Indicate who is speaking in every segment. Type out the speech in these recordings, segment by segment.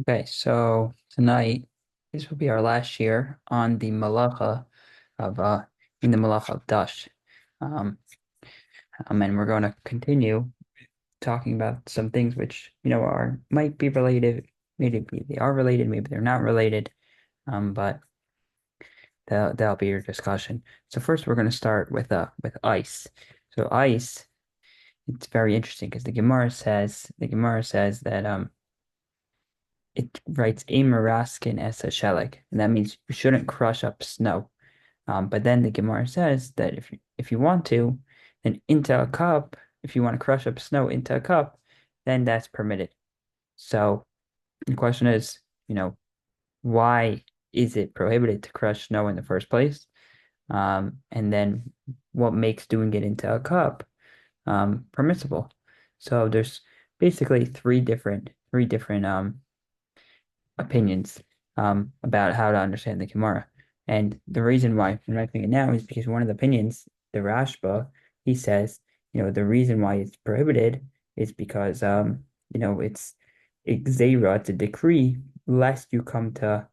Speaker 1: Okay, so tonight this will be our last year on the malacha of in the malacha of Dash. Um, and we're going to continue talking about some things which are might be related, maybe they are related, maybe they're not related. But that'll be your discussion. So first we're going to start with ice. So ice, it's very interesting because the Gemara says that it writes a maraskin as a sheleg, and that means you shouldn't crush up snow. But then the Gemara says that if you want to, then into a cup, if you want to crush up snow into a cup, then that's permitted. So the question is, why is it prohibited to crush snow in the first place? And then what makes doing it into a cup permissible? So there's basically three different opinions about how to understand the Gemara. And the reason why I'm writing it now is because one of the opinions, the Rashba, he says, the reason why it's prohibited is because it's Xera, it's a decree, lest you come to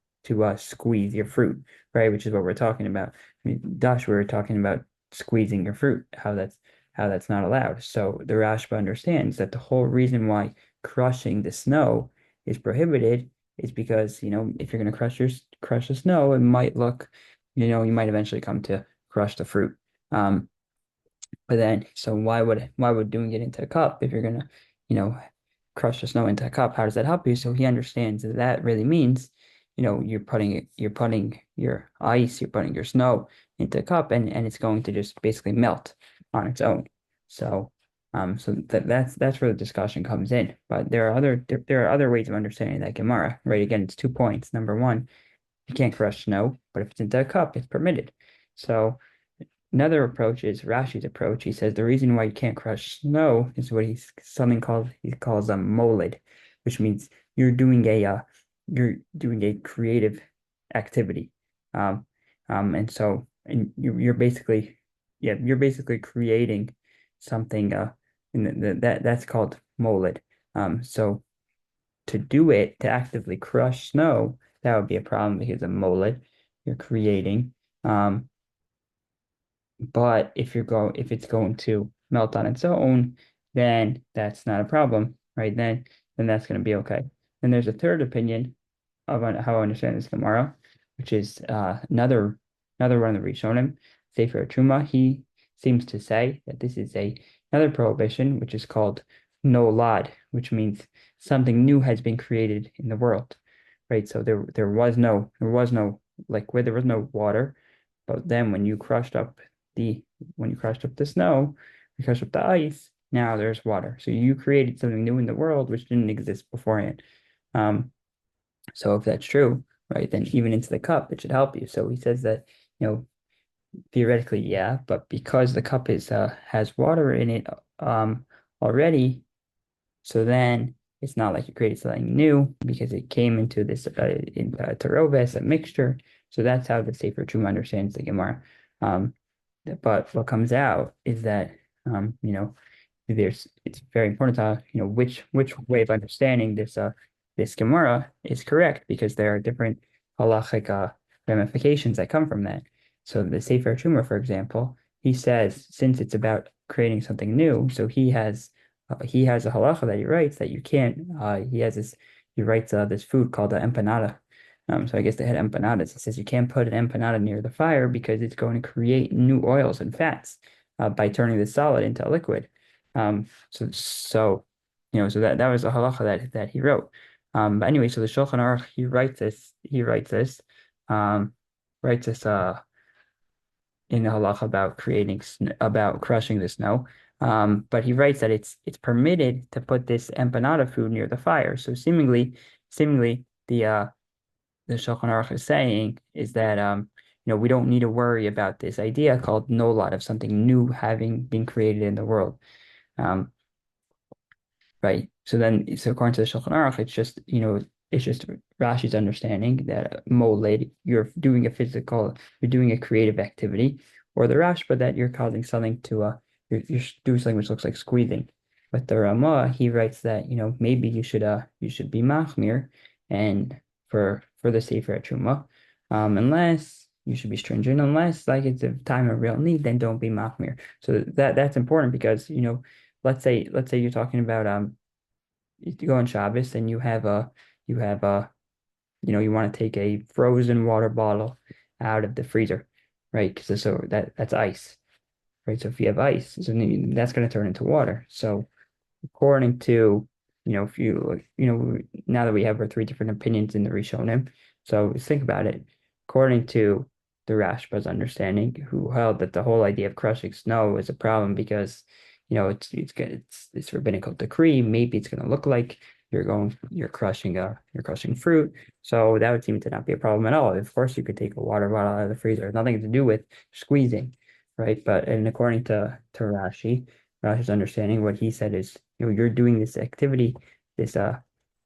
Speaker 1: squeeze your fruit, right? Which is what we're talking about. I mean, Dash, we were talking about squeezing your fruit, how that's not allowed. So the Rashba understands that the whole reason why crushing the snow is prohibited is because, if you're going to crush the snow, it might look, you might eventually come to crush the fruit. Um, but then, so why would doing it into a cup if you're going to, you know, crush the snow into a cup? How does that help you? So he understands that that really means, you're putting your ice, you're putting your snow into a cup, and it's going to just basically melt on its own. So that's where the discussion comes in. But there are other ways of understanding that Gemara, right? Again, it's 2 points. Number one, you can't crush snow, but if it's into a cup, it's permitted. So another approach is Rashi's approach. He says the reason why you can't crush snow is what he calls a molid, which means you're doing a creative activity. Um, and you're basically creating something that's called molid. So to actively crush snow, that would be a problem because of molid you're creating. Um, but if it's going to melt on its own, then that's not a problem, right? Then that's going to be okay. And there's a third opinion of how I understand this Gemara, which is another one of the Rishonim, Sefer Truma. He seems to say that this is another prohibition, which is called no lad, which means something new has been created in the world, right? So there was no liquid, there was no water, but then when you crushed up the snow, you crushed up the ice, now there's water. So you created something new in the world which didn't exist beforehand. Um, so if that's true, right, then even into the cup, it should help you. So he says that, you know, theoretically, yeah, but because the cup has water in it already, so then it's not like you created something new because it came into this taroves, a mixture. So that's how the Sefer Truma understands the Gemara. Um, but what comes out is that it's very important to which way of understanding this Gemara is correct, because there are different halachic ramifications that come from that. So the Sefer Truma, for example, he says since it's about creating something new, so he has a halacha that he writes that you can't. He writes this food called empanada. So I guess they had empanadas. He says you can't put an empanada near the fire because it's going to create new oils and fats by turning the solid into a liquid. So that was a halacha that he wrote. But anyway, so the Shulchan Aruch, um, writes this in the halacha about about crushing the snow. But he writes that it's permitted to put this empanada food near the fire. So seemingly the Shulchan Aruch is saying is that we don't need to worry about this idea called nolad, of something new having been created in the world. Um, right. So according to the Shulchan Aruch, it's just Rashi's understanding that moled, you're doing a creative activity, or the Rashba that you're causing something to you're doing something which looks like squeezing. But the Ramah, he writes that maybe you should be machmir, and for the Sefer Truma. Unless you should be stringent, unless like it's a time of real need, then don't be machmir. So that's important because let's say you're talking about you go on Shabbos and you have a you want to take a frozen water bottle out of the freezer, right? Because that's ice, right? So if you have ice, so that's going to turn into water. So according to, if now that we have our three different opinions in the Rishonim, so think about it. According to the Rashba's understanding, who held that the whole idea of crushing snow is a problem because, it's rabbinical decree. Maybe it's going to look like you're crushing fruit. So that would seem to not be a problem at all. Of course, you could take a water bottle out of the freezer. Nothing to do with squeezing, right? But and according to Rashi's understanding, what he said is, you're doing this activity, this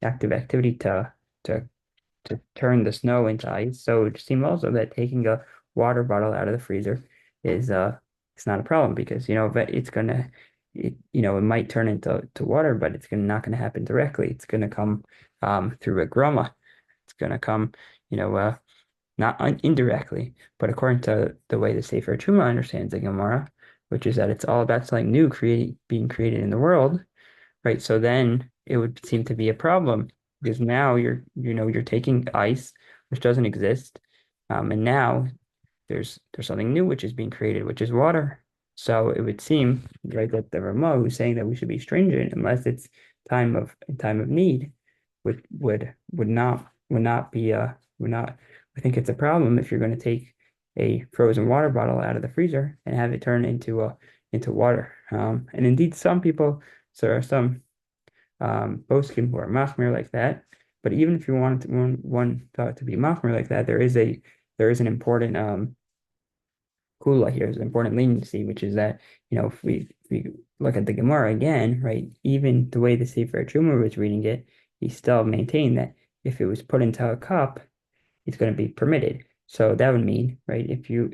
Speaker 1: active activity to to turn the snow into ice. So it seems also that taking a water bottle out of the freezer is it's not a problem because but it might turn into water, but it's not gonna happen directly. It's gonna come through a groma. It's gonna come, not indirectly, but according to the way the Sefer Truma understands the Gemara, which is that it's all about something new being created in the world, right? So then it would seem to be a problem because now you're taking ice, which doesn't exist, and now there's something new which is being created, which is water. So it would seem, right, that the Rama who's saying that we should be stringent unless it's time of need would not be would not I think it's a problem if you're going to take a frozen water bottle out of the freezer and have it turn into water. And indeed, some people, so there are some poskim who are machmir like that. But even if you wanted to, one thought to be machmir like that, there is an important kula here, is an important leniency, which is that if we look at the Gemara again, right, even the way the Sefer Truma was reading it, he still maintained that if it was put into a cup, it's going to be permitted. So that would mean, right, if you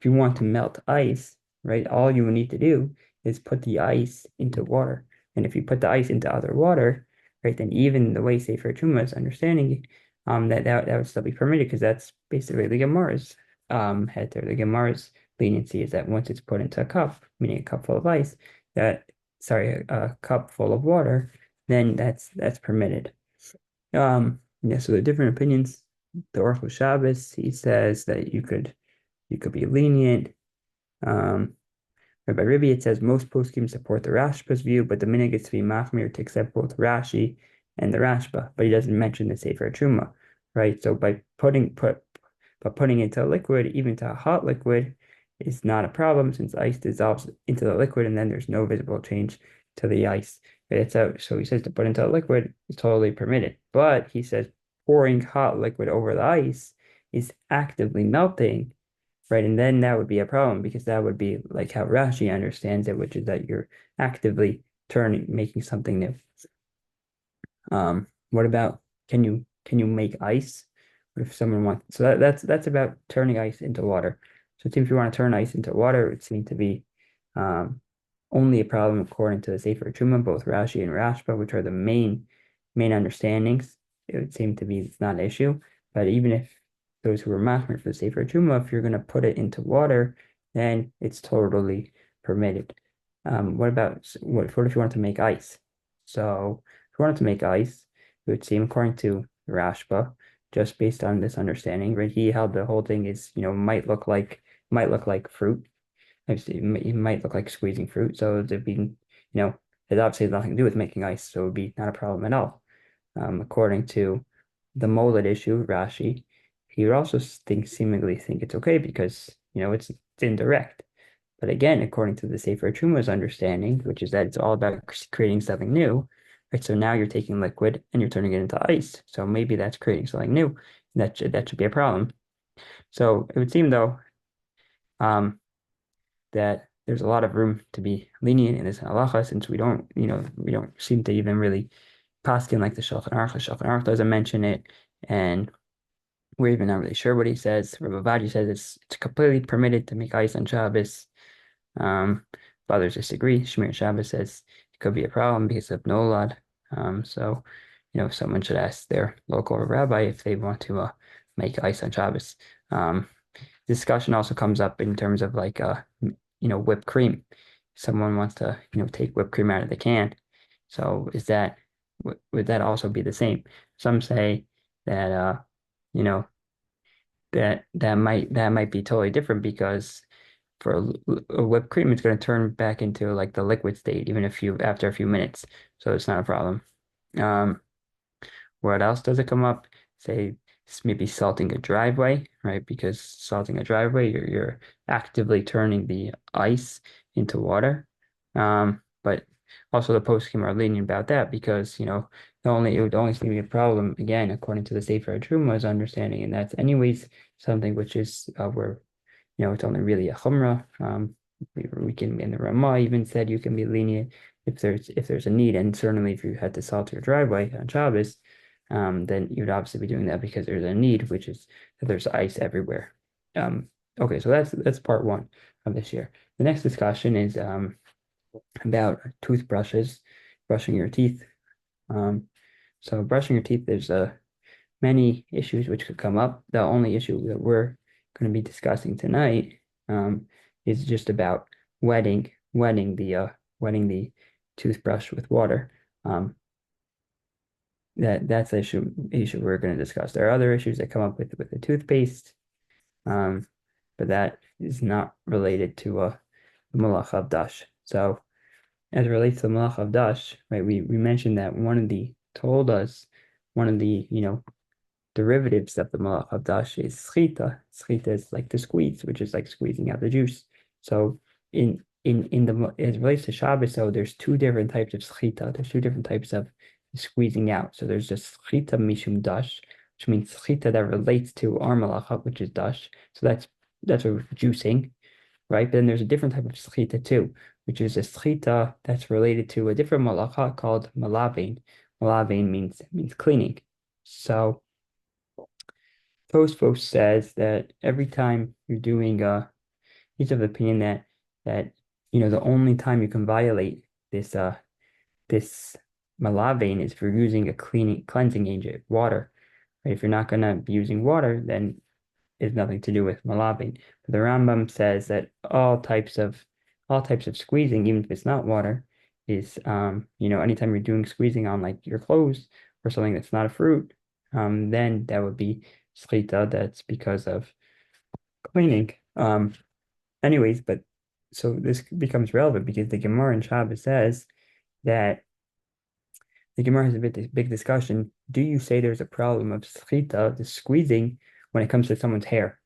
Speaker 1: want to melt ice, right, all you would need to do is put the ice into water. And if you put the ice into other water, right, then even the way Sefer Truma is understanding that would still be permitted because that's basically the Gemara's heter. The Gemara's leniency is that once it's put into a cup, meaning a cup full of ice, a cup full of water, then that's permitted. Yeah, so the different opinions. The Orchel Shabbos, he says that you could be lenient. By Ribbi, it says most poskim support the Rashba's view, but the minhag is to be machmir to accept both Rashi and the Rashba, but he doesn't mention the Sefer Truma, right? So by putting into a liquid, even to a hot liquid, is not a problem since ice dissolves into the liquid and then there's no visible change to the ice. It's out. So he says to put into a liquid is totally permitted, but he says pouring hot liquid over the ice is actively melting, right? And then that would be a problem because that would be like how Rashi understands it, which is that you're actively making something new. What about can you make ice? What if someone wants? So that's about turning ice into water. So it seems if you want to turn ice into water, it would seem to be only a problem according to the Sefer Truma, both Rashi and Rashba, which are the main understandings. It would seem to be it's not an issue. But even if those who are machmir for the Sefer Truma, if you're going to put it into water, then it's totally permitted. What if you want to make ice? So if you wanted to make ice, it would seem according to Rashba, just based on this understanding, right? He held the whole thing is, might look like fruit. It might look like squeezing fruit. So it'd be, it obviously has nothing to do with making ice, so it would be not a problem at all. According to the molded issue, Rashi, he would also seemingly think it's okay because, it's indirect. But again, according to the Sefer Truma's understanding, which is that it's all about creating something new, right? So now you're taking liquid and you're turning it into ice. So maybe that's creating something new. That should be a problem. So it would seem though, that there's a lot of room to be lenient in this halacha since we don't seem to even really paskin like the Shulchan Aruch. The Shulchan Aruch doesn't mention it, and we're even not really sure what he says. Rabbi Vadi says it's completely permitted to make ice on Shabbos. Others disagree. Shmir Shabbos says it could be a problem because of Nolad. So someone should ask their local rabbi if they want to make ice on Shabbos. Um, Discussion also comes up in terms of like whipped cream. Someone wants to take whipped cream out of the can. So would that also be the same? Some say that you know that might be totally different because for a whipped cream, it's going to turn back into like the liquid state, even if you after a few minutes. So it's not a problem. Um, what else does it come up? Say maybe salting a driveway, right? Because salting a driveway, you're actively turning the ice into water. But also the poskim are lenient about that because it would only seem to be a problem again according to the Sefer Truma's understanding, and that's anyways something which is where it's only really a chumrah. We can, in the Ramah even said you can be lenient if there's a need, and certainly if you had to salt your driveway on Shabbos, then you'd obviously be doing that because there's a need, which is that there's ice everywhere. Um, okay, so that's part one of this year. The next discussion is about toothbrushes, brushing your teeth. Um, so brushing your teeth, there's many issues which could come up. The only issue that we're going to be discussing tonight is just about wetting the toothbrush with water. That's the issue we're going to discuss. There are other issues that come up with the toothpaste, um, but that is not related to the malach of dash. So as it relates to the malach of dash, right? We mentioned that one of the derivatives of the malach of dash is schita. Schita is like to squeeze, which is like squeezing out the juice. So in the as it relates to Shabbos, so there's two different types of schita. There's two different types of squeezing out. So there's just schita mishum dash, which means schita that relates to our malacha, which is dash. So that's a juicing, right? But then there's a different type of schita too, which is a schita that's related to a different malacha called malavin. Malavin means cleaning. So Tosfos says that every time you're doing he's of the opinion that the only time you can violate this malavin is if you're using a cleansing agent, water. Right? If you're not gonna be using water, then it's nothing to do with malavin. But the Rambam says that all types of squeezing, even if it's not water, is anytime you're doing squeezing on like your clothes or something that's not a fruit, then that would be Shlita, that's because of cleaning. Anyways, but so this becomes relevant because the Gemara in Shabbos says that the Gemara has a big discussion. Do you say there's a problem of Shlita, the squeezing, when it comes to someone's hair?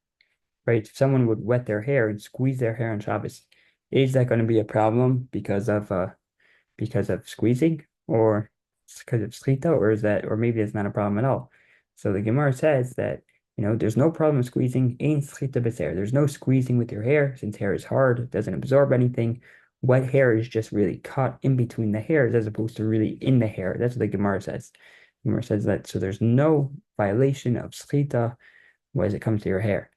Speaker 1: Right? If someone would wet their hair and squeeze their hair on Shabbos, is that going to be a problem because of squeezing or because of schita, or maybe it's not a problem at all. So the Gemara says that there's no problem squeezing, ain't schita b'seir. There's no squeezing with your hair since hair is hard, it doesn't absorb anything. Wet hair is just really caught in between the hairs as opposed to really in the hair. That's what the Gemara says. The Gemara says that, so there's no violation of schita when it comes to your hair.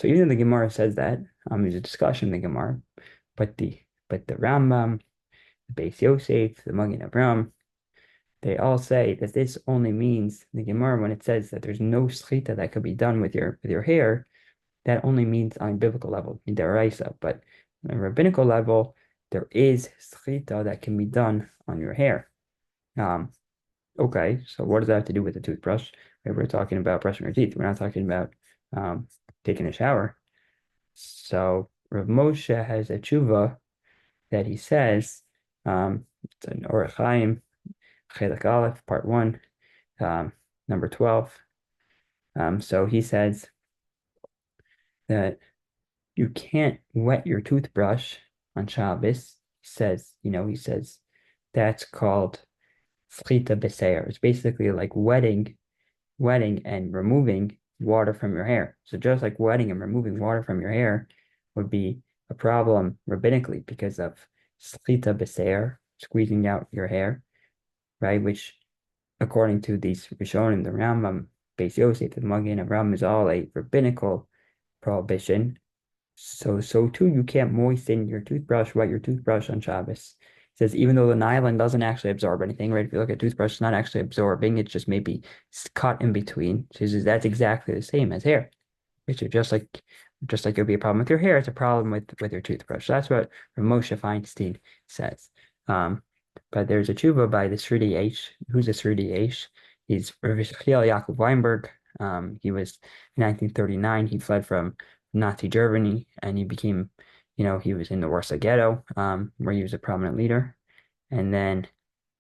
Speaker 1: So even though the Gemara says that, there's a discussion in the Gemara, but the Rambam, the Beis Yosef, the Magen Avraham, they all say that this only means the Gemara when it says that there's no schita that could be done with your hair, that only means on a biblical level, in deraisa. But on a rabbinical level, there is schita that can be done on your hair. Okay, so what does that have to do with the toothbrush? We're talking about brushing your teeth. We're not talking about taking a shower. So Rav Moshe has a tshuva that he says, it's an Orach Chaim, Chelik Aleph, part 1, number 12. So he says that you can't wet your toothbrush on Shabbos. He says that's called Schita B'Seir. It's basically like wetting and removing water from your hair. So just like wetting and removing water from your hair would be a problem rabbinically because of Schita B'Seir, squeezing out your hair, right? Which, according to these Rishonim, the Rambam, Beis Yosef, the Magen Avraham, is all a rabbinical prohibition. So too, you can't moisten your toothbrush, wet your toothbrush on Shabbos. says even though the nylon doesn't actually absorb anything, right? If you look at toothbrush, it's not actually absorbing, it's just maybe cut in between. She says that's exactly the same as hair. Which is just like it would be a problem with your hair, it's a problem with your toothbrush. So that's what Moshe Feinstein says. Um, but there's a tshuva by the Srudi H. Who's a Srudi H? He's Rav Yechiel Yaakov Weinberg. He was in 1939. He fled from Nazi Germany, and he became, he was in the Warsaw Ghetto, where he was a prominent leader. And then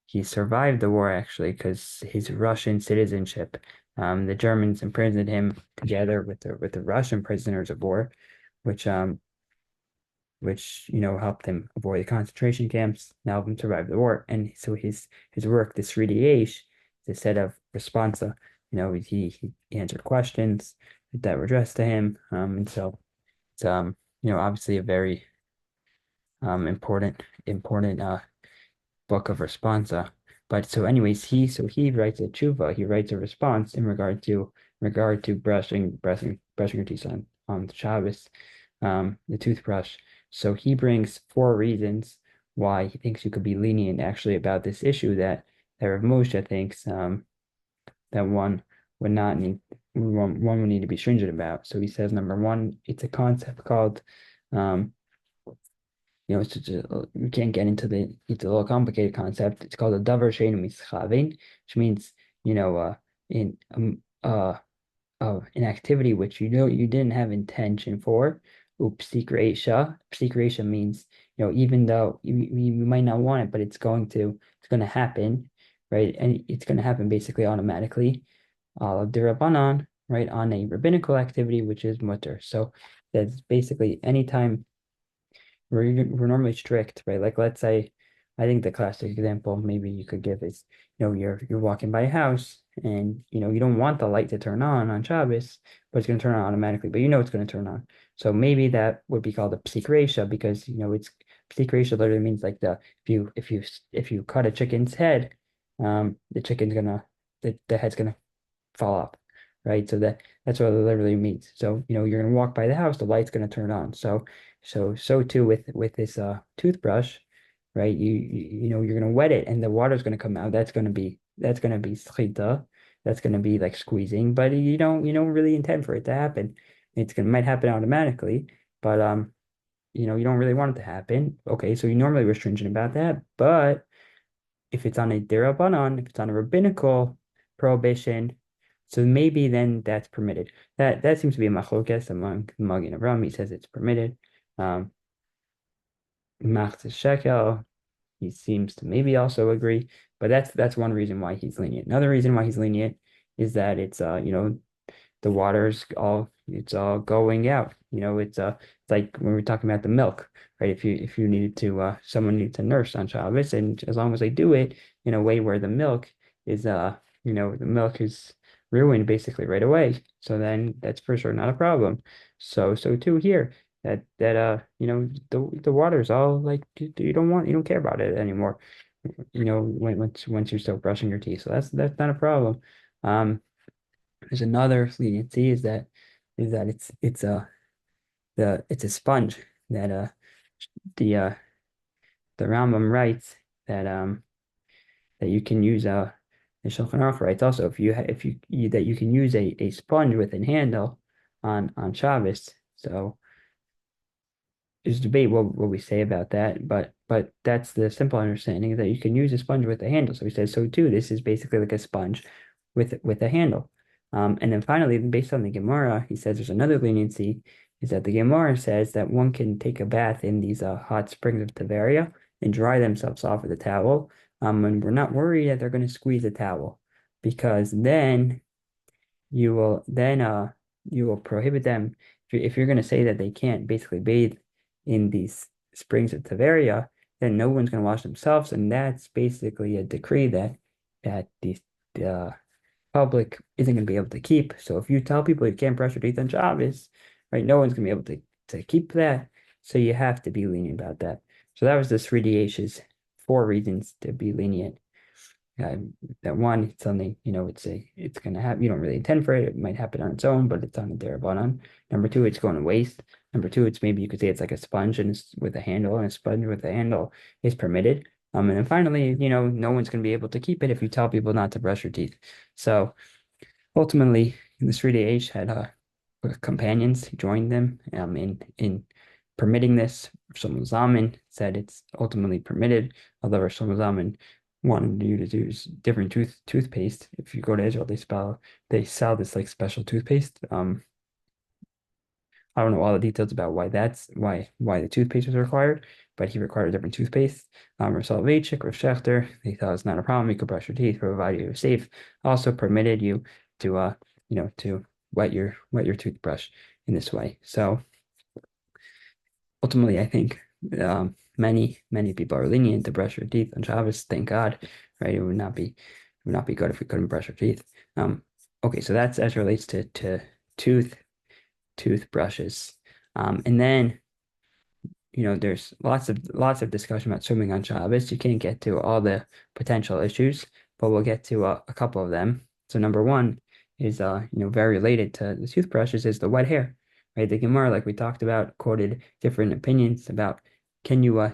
Speaker 1: he survived the war actually because his Russian citizenship. The Germans imprisoned him together with the Russian prisoners of war, which helped him avoid the concentration camps, and helped him survive the war. And so his work, this 3DH, is a set of responsa. He answered questions that were addressed to him. And so it's obviously a very important book of responsa. But so anyways, he writes a tshuva, he writes a response in regard to brushing your teeth on the Shabbos, the toothbrush. So he brings four reasons why he thinks you could be lenient actually about this issue that Rav Moshe thinks that one would need to be stringent about. So he says number one, it's a concept called it's just we can't get it's a little complicated concept. It's called a davar she'einu mischavin, which means in an activity which you didn't have intention for. Psik reisha. Psik reisha means even though you might not want it, but it's going to happen, right? And it's going to happen basically automatically. Dirabanan, right, on a rabbinical activity which is mutter. So that's basically anytime we're normally strict, right? Like let's say, I think the classic example maybe you could give is, you're walking by a house and you don't want the light to turn on Shabbos, but it's going to turn on automatically, but it's going to turn on. So maybe that would be called a psik reisha because it's psik reisha literally means like if you cut a chicken's head, the chicken's gonna the head's gonna fall off, right? So that's what it literally means. So, you're gonna walk by the house, the light's gonna turn on. So too with this toothbrush, right? You're gonna wet it and the water's gonna come out. That's gonna be schita. That's gonna be like squeezing, but you don't really intend for it to happen. Might happen automatically, but you don't really want it to happen. Okay, so you normally we're stringent about that, but if it's on a derabanan, if it's on a rabbinical prohibition, so maybe then that's permitted. That seems to be a machlokes among Mag and Avram. He says it's permitted. Machzis Shekel, he seems to maybe also agree, but that's one reason why he's lenient. Another reason why he's lenient is that it's the it's all going out. It's like when we're talking about the milk, right? If you needed to someone needs to nurse on Shabbos, and as long as they do it in a way where the milk is ruined basically right away, so then that's for sure not a problem. So too here the water's all like you don't care about it anymore. Once you're still brushing your teeth, so that's not a problem. There's another leniency is that it's a sponge that the uh the Rambam writes that you can use the Shulchan Aruch writes also if you that you can use a sponge with a handle on Shabbos. So there's debate what we say about that, but that's the simple understanding that you can use a sponge with a handle. So he says so too. This is basically like a sponge with a handle. And then finally, based on the Gemara, he says there's another leniency, is that the Gemara says that one can take a bath in these hot springs of Tiberia and dry themselves off with a towel. And we're not worried that they're going to squeeze the towel, because then you will prohibit them if you're going to say that they can't basically bathe in these springs of Tiberia, then no one's going to wash themselves, and that's basically a decree that the public isn't going to be able to keep. So if you tell people you can't brush your teeth on Shabbos, right, no one's going to be able to keep that. So you have to be lenient about that. So that was the 3DH's four reasons to be lenient. That one, it's something, it's going to happen. You don't really intend for it. It might happen on its own, but it's on a derabanan. Number two, it's going to waste. Number two, it's maybe you could say it's like a sponge and it's with a handle, and a sponge with a handle is permitted. And then finally, no one's going to be able to keep it if you tell people not to brush your teeth. So ultimately, the Sridei Eish had companions who joined them in permitting this. Shlomo Zalman said it's ultimately permitted, although Shlomo Zalman wanted you to use different toothpaste. If you go to Israel, they sell this like special toothpaste. I don't know all the details about why the toothpaste was required, but he required a different toothpaste. Rav Soloveitchik, Rav Schechter, they thought it's not a problem. You could brush your teeth, provided you were safe. Also permitted you to to wet your toothbrush in this way. So ultimately, I think many people are lenient to brush your teeth on Shabbos. Thank God, right? It would not be good if we couldn't brush our teeth. Um, okay, so that's as relates to tooth toothbrushes. And then, there's lots of discussion about swimming on Shabbos. You can't get to all the potential issues, but we'll get to a couple of them. So number one is, very related to the toothbrushes is the wet hair, right? The Gemara, like we talked about, quoted different opinions about can you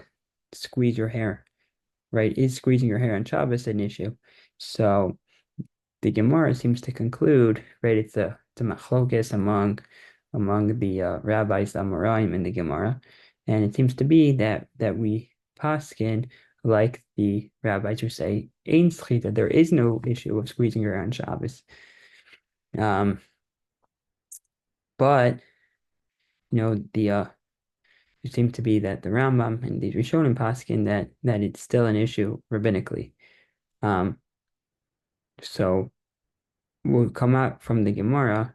Speaker 1: squeeze your hair, right? Is squeezing your hair on Shabbos an issue? So the Gemara seems to conclude, right? It's a machlokes among the rabbis, the Amoraim in the Gemara, and it seems to be that we paskin like the rabbis who say ein schita, there is no issue of squeezing around Shabbos. But the it seems to be that the Rambam and the Rishonim paskin that it's still an issue rabbinically. So what come out from the Gemara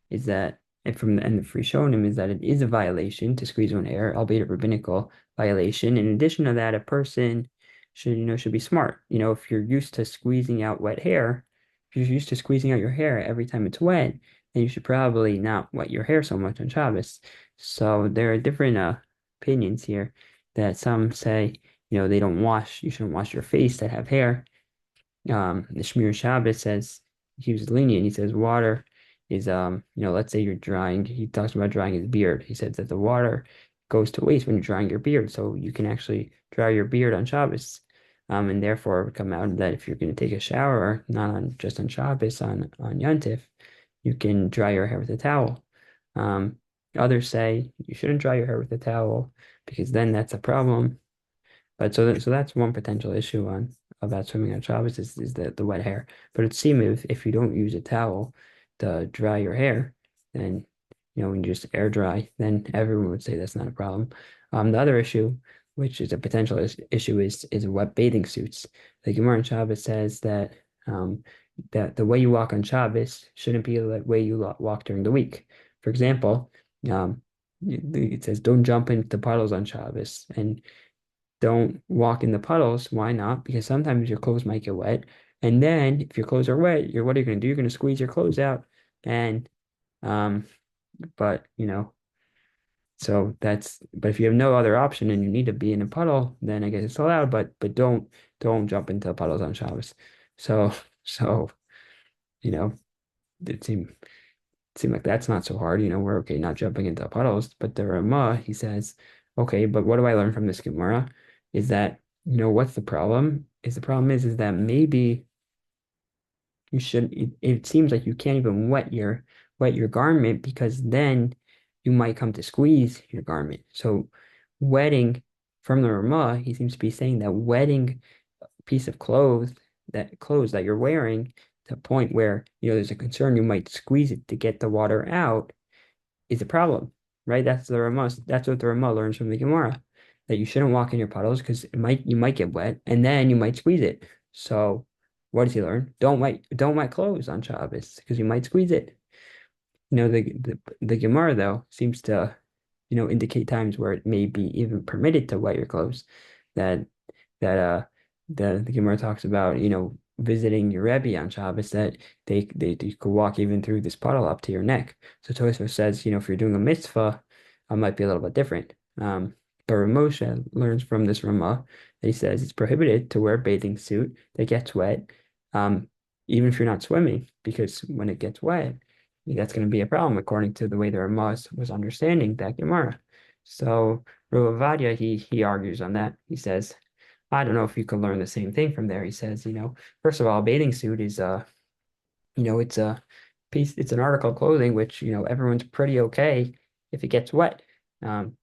Speaker 1: is that, and from the end of Rishonim is that it is a violation to squeeze one hair, albeit a rabbinical violation. In addition to that, a person should be smart. If you're used to squeezing out wet hair, if you're used to squeezing out your hair every time it's wet, then you should probably not wet your hair so much on Shabbos. So there are different opinions here that some say, you shouldn't wash your face that have hair. The Shmir Shabbos says he was lenient. He says water is let's say you're drying. He talks about drying his beard. He says that the water goes to waste when you're drying your beard, so you can actually dry your beard on Shabbos. And therefore it would come out that if you're going to take a shower, not just on Shabbos, on Yontif, you can dry your hair with a towel. Others say you shouldn't dry your hair with a towel because then that's a problem. But so that's one potential issue about swimming on Shabbos is the wet hair. But it seems if you don't use a towel to dry your hair, then when you just air dry, then everyone would say that's not a problem. The other issue, which is a potential issue, is wet bathing suits. The Gemara on Shabbos says that the way you walk on Shabbos shouldn't be the way you walk during the week. For example, it says don't jump into puddles on Shabbos and don't walk in the puddles. Why not? Because sometimes your clothes might get wet. And then if your clothes are wet, what are you going to do? You're going to squeeze your clothes out. And, but, but if you have no other option and you need to be in a puddle, then I guess it's allowed, but don't jump into puddles on Shabbos. So, it seemed like that's not so hard. We're okay not jumping into puddles. But the Ramah, he says, okay, but what do I learn from this Gemara? Is that, what's the problem? The problem is that maybe you should, it seems like you can't even wet your garment because then you might come to squeeze your garment. So wetting from the Ramah, he seems to be saying that wetting a piece of clothes that you're wearing to a point where, there's a concern you might squeeze it to get the water out is a problem, right? That's what the Ramah learns from the Gemara, that you shouldn't walk in your puddles because you might get wet and then you might squeeze it. So what does he learn? Don't wet clothes on Shabbos because you might squeeze it. The Gemara though seems to, indicate times where it may be even permitted to wet your clothes. That that the Gemara talks about, visiting your Rebbe on Shabbos, that they you could walk even through this puddle up to your neck. So Tosfos says, if you're doing a mitzvah, it might be a little bit different. But Rav Moshe learns from this Ramah that he says it's prohibited to wear a bathing suit that gets wet, even if you're not swimming, because when it gets wet, that's going to be a problem according to the way the Ramah was understanding that Gemara. So Rav Ovadia, he argues on that. He says, I don't know if you can learn the same thing from there. He says, first of all, a bathing suit is it's a piece, it's an article of clothing which, everyone's pretty okay if it gets wet. Um,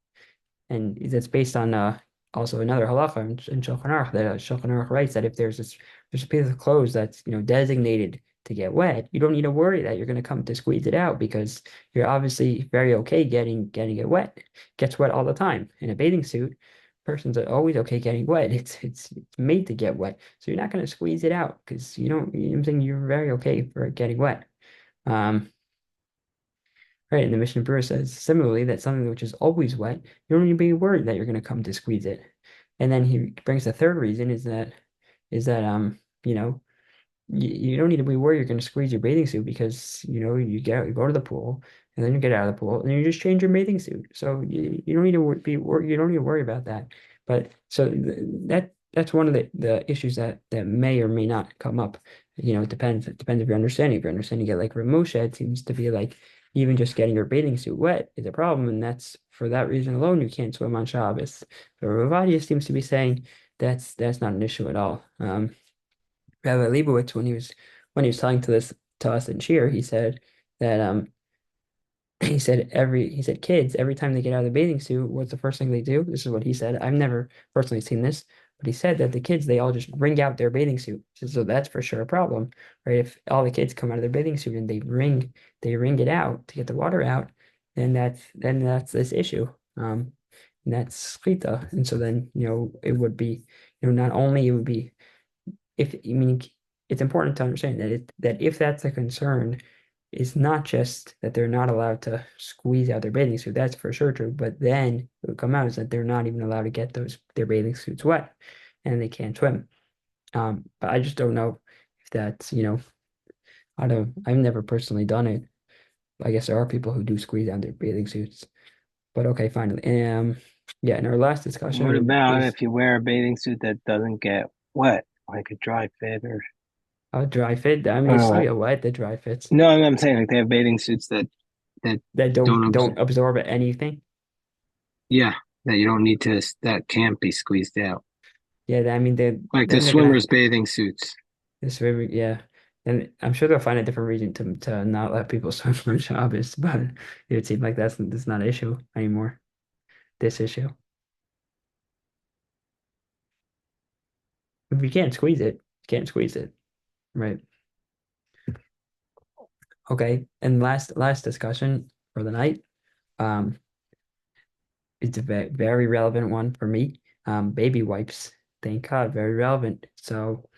Speaker 1: and that's based on also another halacha in Shulchan Aruch that Shulchan Aruch writes that if there's a piece of clothes that's designated to get wet, you don't need to worry that you're going to come to squeeze it out because you're obviously very okay getting it wet. It gets wet all the time. In a bathing suit, person's always okay getting wet. It's made to get wet, so you're not going to squeeze it out because you don't. I'm saying you're very okay for it getting wet. Um, Right, and the Mishnah Berurah says similarly that something which is always wet, you don't need to be worried that you're going to come to squeeze it. And then he brings the third reason is that you don't need to be worried you're going to squeeze your bathing suit because you go to the pool and then you get out of the pool and you just change your bathing suit. So you don't need to you don't need to worry about that. But so that's one of the issues that may or may not come up. It depends. It depends if you're understanding. If you're understanding it like Rav Moshe, it seems to be like even just getting your bathing suit wet is a problem, and that's for that reason alone you can't swim on Shabbos. But Rav Ovadia seems to be saying that's not an issue at all. Rabbi Leibowitz, when he was telling to us in cheer, he said that he said kids every time they get out of the bathing suit, what's the first thing they do? This is what he said. I've never personally seen this, but he said that the kids they all just wring out their bathing suit. So that's for sure a problem, right? If all the kids come out of their bathing suit and they wring it out to get the water out, then that's this issue. And that's shchita. And so then it would be not only it would be if I mean it's important to understand that if that's a concern, it's not just that they're not allowed to squeeze out their bathing suit. That's for sure true. But then it would come out is that they're not even allowed to get their bathing suits wet, and they can't swim. But I just don't know if that's I've never personally done it. I guess there are people who do squeeze out their bathing suits. But okay, finally, yeah. In our last
Speaker 2: What
Speaker 1: discussion
Speaker 2: about
Speaker 1: is
Speaker 2: if you wear a bathing suit that doesn't get wet, like a dry fit or
Speaker 1: a dry fit. I mean, they still
Speaker 2: uh
Speaker 1: get wet. The dry fits
Speaker 2: no, I'm saying like they have bathing suits that
Speaker 1: that
Speaker 2: don't
Speaker 1: don't absorb anything.
Speaker 2: yeah, that you don't need to that can't be squeezed out.
Speaker 1: Yeah, I mean,
Speaker 2: Like the
Speaker 1: then they're gonna have
Speaker 2: swimmers' bathing suits.
Speaker 1: this very, yeah, and I'm sure they'll find a different reason to not let people swim on Shabbos, but it would seem like that's not an issue anymore. This issue, if you can't squeeze it, you can't squeeze it, right? Okay, and last discussion for the night, um, it's a very relevant one for me. Baby wipes, thank God, very relevant. So,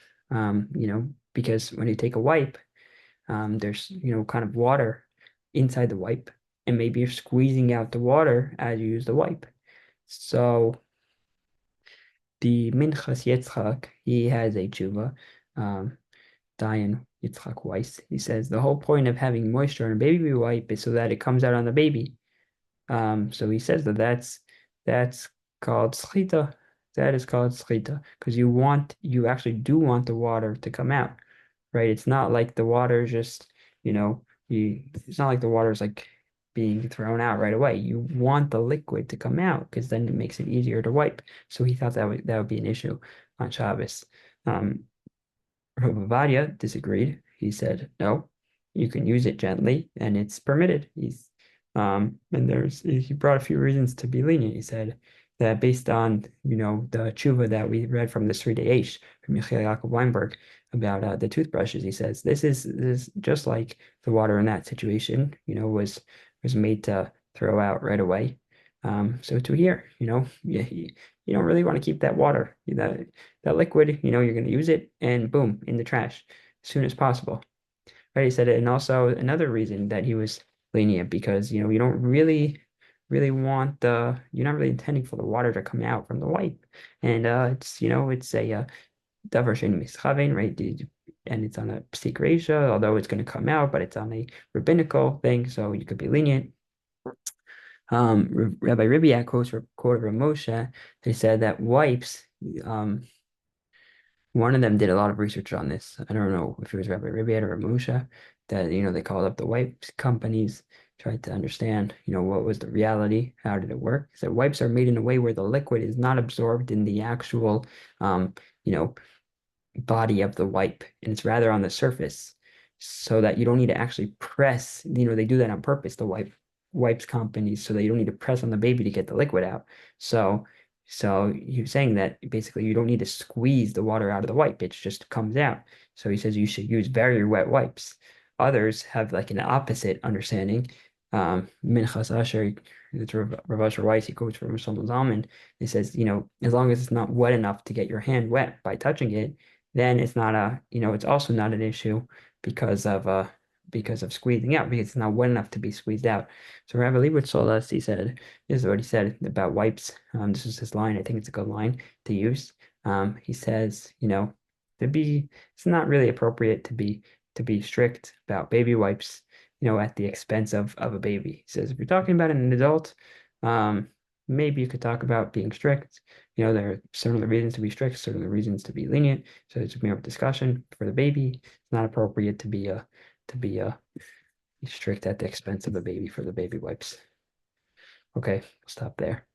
Speaker 1: because when you take a wipe. There's, kind of water inside the wipe, and maybe you're squeezing out the water as you use the wipe. So the Minchas Yitzchak, he has a tshuva, um, Dayan Yitzchak Weiss. He says the whole point of having moisture on a baby wipe is so that it comes out on the baby. So he says that's called schita. That is called schita because you actually do want the water to come out, right? It's not like the water is just, it's not like the water is like being thrown out right away. You want the liquid to come out because then it makes it easier to wipe. So he thought that would be an issue on Shabbos. Um, Rav Ovadia disagreed. He said, no, you can use it gently and it's permitted. And he brought a few reasons to be lenient. He said that based on, the tshuva that we read from the Sridei Eish from Yechiel Yaakov Weinberg about the toothbrushes, he says this is just like the water in that situation, was made to throw out right away. So to here, you don't really want to keep that water. That liquid, you're going to use it and boom, in the trash as soon as possible. Right? He said it. And also another reason that he was lenient because, you don't really want you're not really intending for the water to come out from the wipe. And it's a davar she'eino mischavein, right? And it's on a psik reisha, although it's going to come out, but it's on a rabbinical thing, so you could be lenient. Rabbi Ribiak quoted Rav Moshe. They said that wipes, um, one of them did a lot of research on this. I don't know if it was Rabbi Ribiak or Rav Moshe that, they called up the wipes companies tried to understand, what was the reality, how did it work. He said wipes are made in a way where the liquid is not absorbed in the actual, you know, body of the wipe, and it's rather on the surface, so that you don't need to actually press. They do that on purpose, the wipes companies, so that you don't need to press on the baby to get the liquid out. So, so he was saying that basically you don't need to squeeze the water out of the wipe; it just comes out. So he says you should use very wet wipes. Others have like an opposite understanding. Minchas Asher, it's Rav Asher Weiss, he quotes from Shlomo Zalman. He says, as long as it's not wet enough to get your hand wet by touching it, then it's not it's also not an issue because of squeezing out, because it's not wet enough to be squeezed out. So Rabbi Leibowitz told us, he said, this is what he said about wipes. This is his line. I think it's a good line to use. He says, it's not really appropriate to be strict about baby wipes, at the expense of a baby. He says, if you're talking about an adult, um, maybe you could talk about being strict. There are certainly reasons to be strict, certainly reasons to be lenient. So it's more of a discussion. For the baby, it's not appropriate to be strict at the expense of a baby for the baby wipes. Okay, we'll stop there.